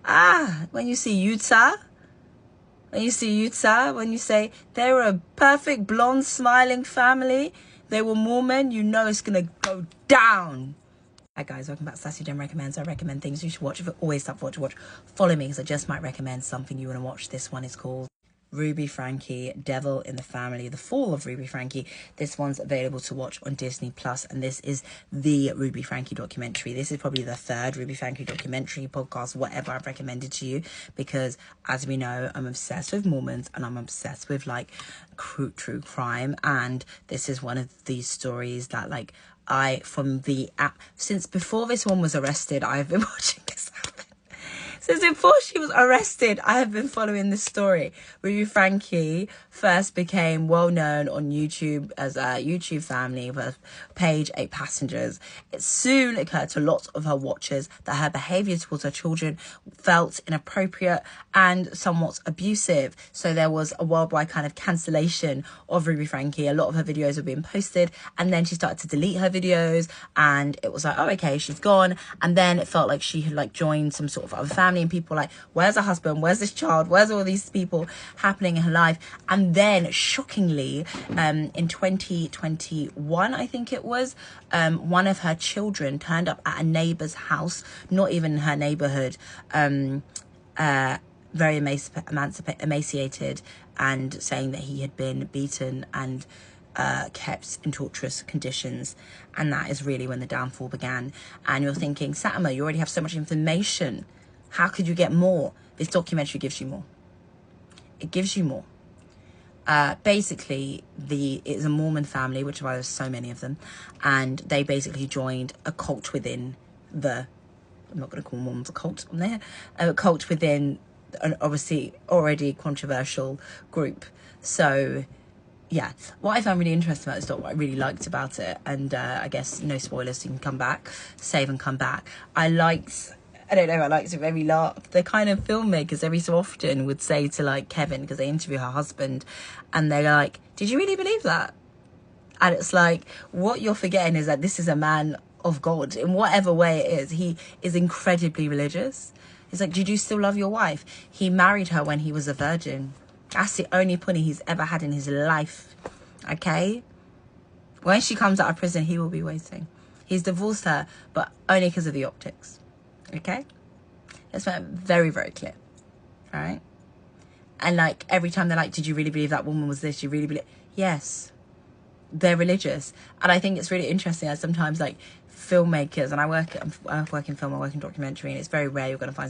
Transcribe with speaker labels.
Speaker 1: When you see Utah, when you say they were a perfect blonde smiling family, they were Mormon, you know it's gonna go down. Hi guys, welcome back to Sassy Jen Recommends. I recommend things you should watch. If you always have to watch, follow me because I just might recommend something you want to watch. This one is called Ruby Franke, Devil in the Family, The Fall of Ruby Franke. This one's available to watch on Disney Plus, and this is the Ruby Franke documentary. This is probably the third Ruby Franke documentary, podcast, whatever I've recommended to you, because as we know, I'm obsessed with Mormons and I'm obsessed with like true crime, and this is one of these stories that like since before this one was arrested, I've been watching this happen. Since before she was arrested, I have been following this story. Ruby Franke first became well known on YouTube as a YouTube family with page 8 Passengers. It soon occurred to lots of her watchers that her behaviour towards her children felt inappropriate and somewhat abusive. So there was a worldwide kind of cancellation of Ruby Franke. A lot of her videos were being posted, and then she started to delete her videos, and it was like, oh, okay, she's gone. And then it felt like she had like joined some sort of other family, and people like, where's her husband, where's this child, where's all these people happening in her life? And then shockingly, in 2021 I think it was, one of her children turned up at a neighbor's house, not even her neighborhood, very emaciated, and saying that he had been beaten and kept in torturous conditions. And that is really when the downfall began. And you're thinking, Satima, you already have so much information, how could you get more? This documentary gives you more. It gives you more. Basically, it's a Mormon family, which is why there's so many of them, and they basically joined a cult within I'm not going to call Mormons a cult on there, a cult within an obviously already controversial group. So yeah, what I found really interesting about this doc, what I really liked about it, and I guess no spoilers, so you can come back, save and come back. I liked it very the kind of filmmakers every so often would say to like Kevin, because they interview her husband, and they're like, did you really believe that? And it's like, what you're forgetting is that this is a man of God in whatever way it is. He is incredibly religious. He's like, did you still love your wife? He married her when he was a virgin. That's the only punny he's ever had in his life. Okay? When she comes out of prison, he will be waiting. He's divorced her, but only because of the optics. Okay? That's very, very clear. All right? And like every time they're like, did you really believe that woman was this? You really believe? Yes. They're religious. And I think it's really interesting as sometimes like filmmakers, and I work in film, I work in documentary, and it's very rare you're going to find someone